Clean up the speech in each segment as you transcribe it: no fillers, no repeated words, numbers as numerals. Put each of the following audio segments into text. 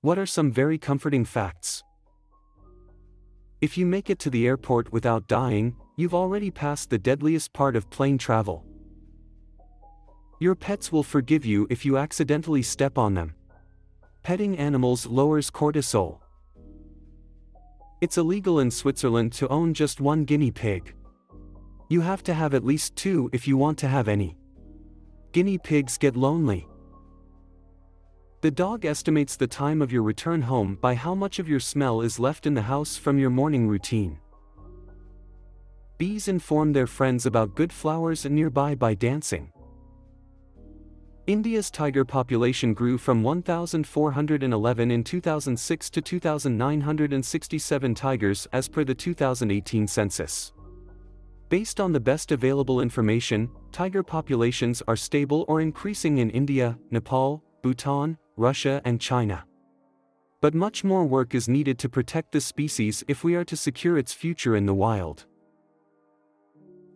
What are some very comforting facts? If you make it to the airport without dying, you've already passed the deadliest part of plane travel. Your pets will forgive you if you accidentally step on them. Petting animals lowers cortisol. It's illegal in Switzerland to own just one guinea pig. You have to have at least 2 if you want to have any. Guinea pigs get lonely. The dog estimates the time of your return home by how much of your smell is left in the house from your morning routine. Bees inform their friends about good flowers nearby by dancing. India's tiger population grew from 1,411 in 2006 to 2,967 tigers as per the 2018 census. Based on the best available information, tiger populations are stable or increasing in India, Nepal, Bhutan, Russia and China. But much more work is needed to protect this species if we are to secure its future in the wild.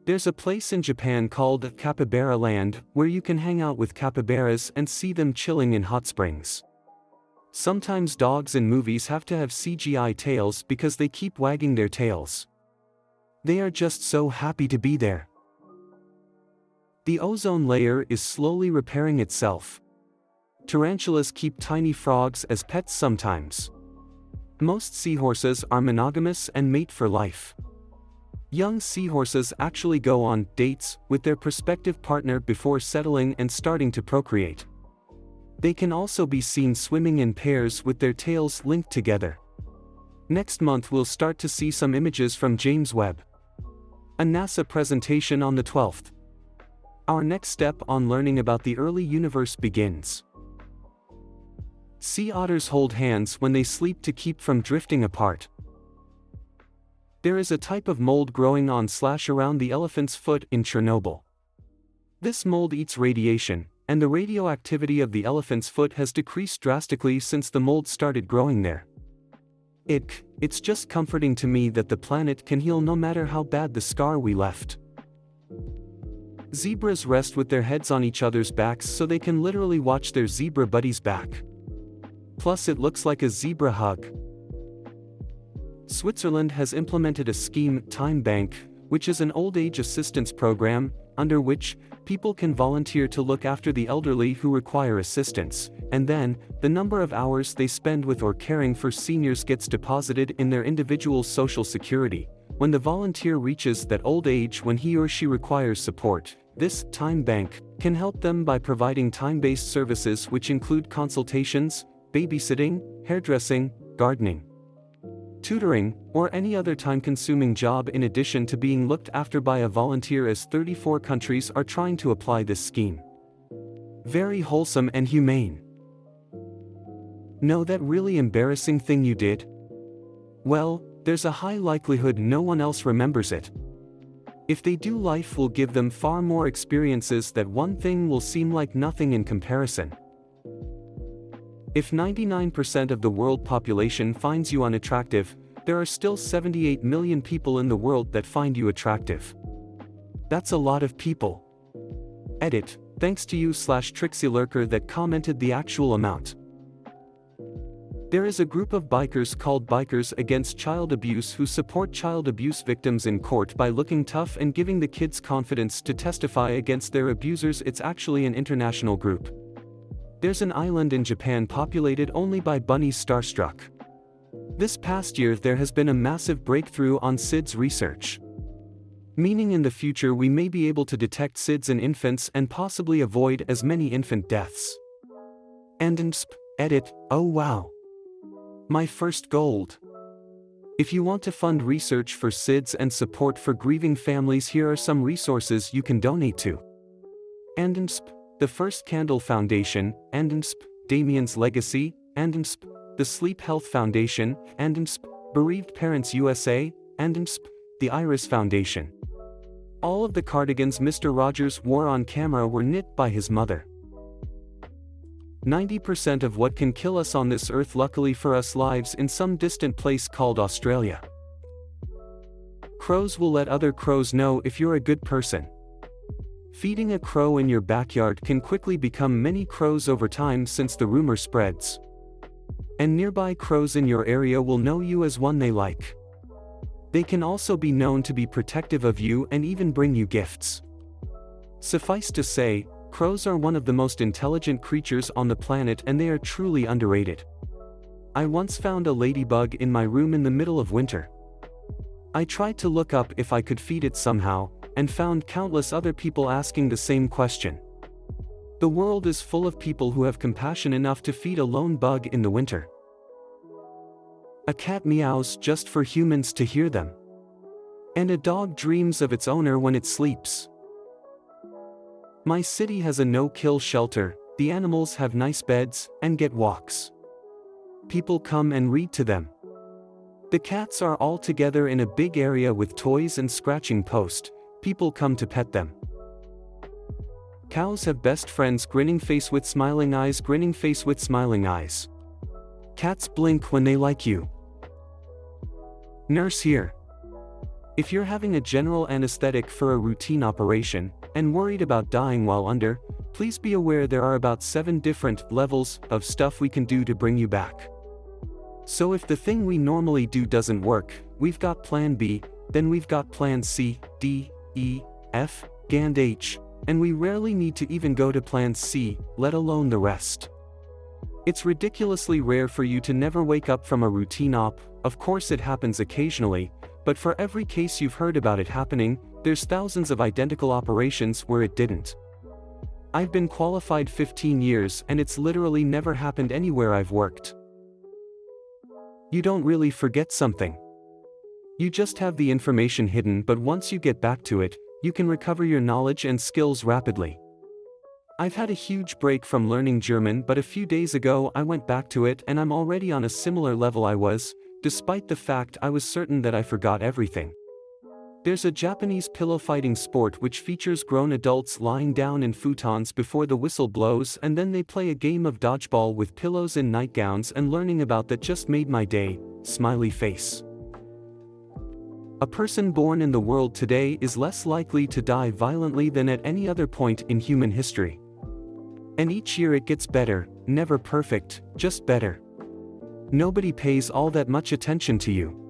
There's a place in Japan called Capybara Land where you can hang out with capybaras and see them chilling in hot springs. Sometimes dogs in movies have to have CGI tails because they keep wagging their tails. They are just so happy to be there. The ozone layer is slowly repairing itself. Tarantulas keep tiny frogs as pets sometimes. Most seahorses are monogamous and mate for life. Young seahorses actually go on dates with their prospective partner before settling and starting to procreate. They can also be seen swimming in pairs with their tails linked together. Next month we'll start to see some images from James Webb. A NASA presentation on the 12th. Our next step on learning about the early universe begins. Sea otters hold hands when they sleep to keep from drifting apart. There is a type of mold growing on/around the elephant's foot in Chernobyl. This mold eats radiation, and the radioactivity of the elephant's foot has decreased drastically since the mold started growing there. It's just comforting to me that the planet can heal no matter how bad the scar we left. Zebras rest with their heads on each other's backs so they can literally watch their zebra buddies back. Plus it looks like a zebra hug. Switzerland has implemented a scheme, Time Bank, which is an old age assistance program, under which people can volunteer to look after the elderly who require assistance, and then, the number of hours they spend with or caring for seniors gets deposited in their individual social security. When the volunteer reaches that old age when he or she requires support, this Time Bank can help them by providing time-based services which include consultations, babysitting, hairdressing, gardening, tutoring, or any other time-consuming job in addition to being looked after by a volunteer, as 34 countries are trying to apply this scheme. Very wholesome and humane. Know that really embarrassing thing you did? Well, there's a high likelihood no one else remembers it. If they do, life will give them far more experiences. That one thing will seem like nothing in comparison. If 99% of the world population finds you unattractive, there are still 78 million people in the world that find you attractive. That's a lot of people. Edit, thanks to you/TrixieLurker that commented the actual amount. There is a group of bikers called Bikers Against Child Abuse who support child abuse victims in court by looking tough and giving the kids confidence to testify against their abusers. It's actually an international group. There's an island in Japan populated only by bunnies. Starstruck. This past year there has been a massive breakthrough on SIDS research. Meaning in the future we may be able to detect SIDS in infants and possibly avoid as many infant deaths. And edit, oh wow. My first gold. If you want to fund research for SIDS and support for grieving families, here are some resources you can donate to. And the First Candle Foundation, and Damien's Legacy, and the Sleep Health Foundation, and Bereaved Parents USA, and the Iris Foundation. All of the cardigans Mr. Rogers wore on camera were knit by his mother. 90% of what can kill us on this earth, luckily for us, lives in some distant place called Australia. Crows will let other crows know if you're a good person. Feeding a crow in your backyard can quickly become many crows over time since the rumor spreads. And nearby crows in your area will know you as one they like. They can also be known to be protective of you and even bring you gifts. Suffice to say, crows are one of the most intelligent creatures on the planet and they are truly underrated. I once found a ladybug in my room in the middle of winter. I tried to look up if I could feed it somehow, and found countless other people asking the same question. The world is full of people who have compassion enough to feed a lone bug in the winter. A cat meows just for humans to hear them. And a dog dreams of its owner when it sleeps. My city has a no-kill shelter, the animals have nice beds, and get walks. People come and read to them. The cats are all together in a big area with toys and scratching post, people come to pet them. Cows have best friends, grinning face with smiling eyes, grinning face with smiling eyes. Cats blink when they like you. Nurse here. If you're having a general anesthetic for a routine operation, and worried about dying while under, please be aware there are about 7 different levels of stuff we can do to bring you back. So if the thing we normally do doesn't work, we've got plan B, then we've got plan C, D, E, F, and H, and we rarely need to even go to plan C, let alone the rest. It's ridiculously rare for you to never wake up from a routine op, of course it happens occasionally, but for every case you've heard about it happening, there's thousands of identical operations where it didn't. I've been qualified 15 years and it's literally never happened anywhere I've worked. You don't really forget something. You just have the information hidden, but once you get back to it, you can recover your knowledge and skills rapidly. I've had a huge break from learning German, but a few days ago I went back to it and I'm already on a similar level I was, despite the fact I was certain that I forgot everything. There's a Japanese pillow fighting sport which features grown adults lying down in futons before the whistle blows and then they play a game of dodgeball with pillows in nightgowns, and learning about that just made my day, smiley face. A person born in the world today is less likely to die violently than at any other point in human history. And each year it gets better, never perfect, just better. Nobody pays all that much attention to you.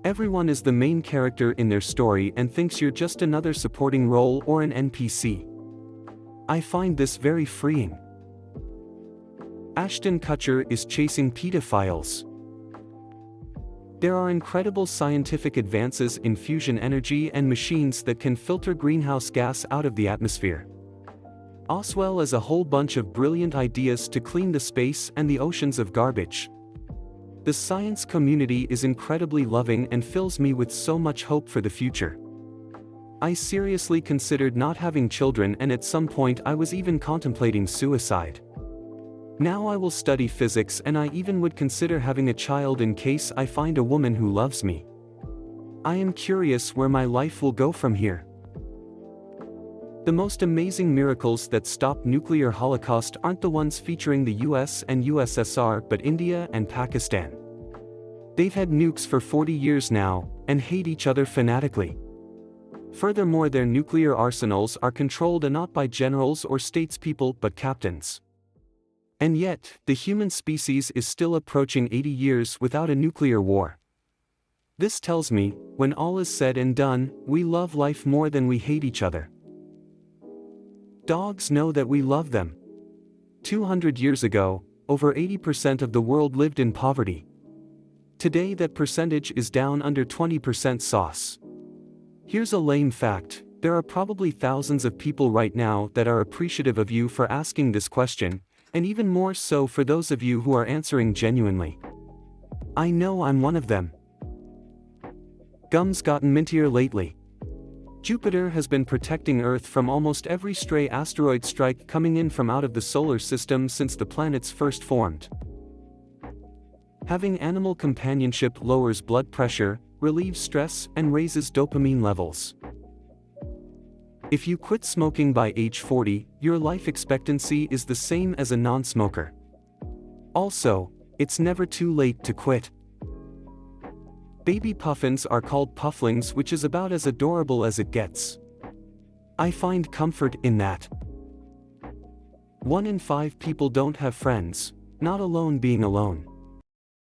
Everyone is the main character in their story and thinks you're just another supporting role or an NPC. I find this very freeing. Ashton Kutcher is chasing pedophiles. There are incredible scientific advances in fusion energy and machines that can filter greenhouse gas out of the atmosphere. As well as a whole bunch of brilliant ideas to clean the space and the oceans of garbage. The science community is incredibly loving and fills me with so much hope for the future. I seriously considered not having children, and at some point I was even contemplating suicide. Now I will study physics, and I even would consider having a child in case I find a woman who loves me. I am curious where my life will go from here. The most amazing miracles that stop nuclear holocaust aren't the ones featuring the US and USSR, but India and Pakistan. They've had nukes for 40 years now, and hate each other fanatically. Furthermore, their nuclear arsenals are controlled not by generals or statespeople but captains. And yet, the human species is still approaching 80 years without a nuclear war. This tells me, when all is said and done, we love life more than we hate each other. Dogs know that we love them. 200 years ago, over 80% of the world lived in poverty. Today that percentage is down under 20% sauce. Here's a lame fact: there are probably thousands of people right now that are appreciative of you for asking this question, and even more so for those of you who are answering genuinely. I know I'm one of them. Gum's gotten mintier lately. Jupiter has been protecting Earth from almost every stray asteroid strike coming in from out of the solar system since the planets first formed. Having animal companionship lowers blood pressure, relieves stress, and raises dopamine levels. If you quit smoking by age 40, your life expectancy is the same as a non-smoker. Also, it's never too late to quit. Baby puffins are called pufflings, which is about as adorable as it gets. I find comfort in that. 1 in 5 people don't have friends, not alone being alone.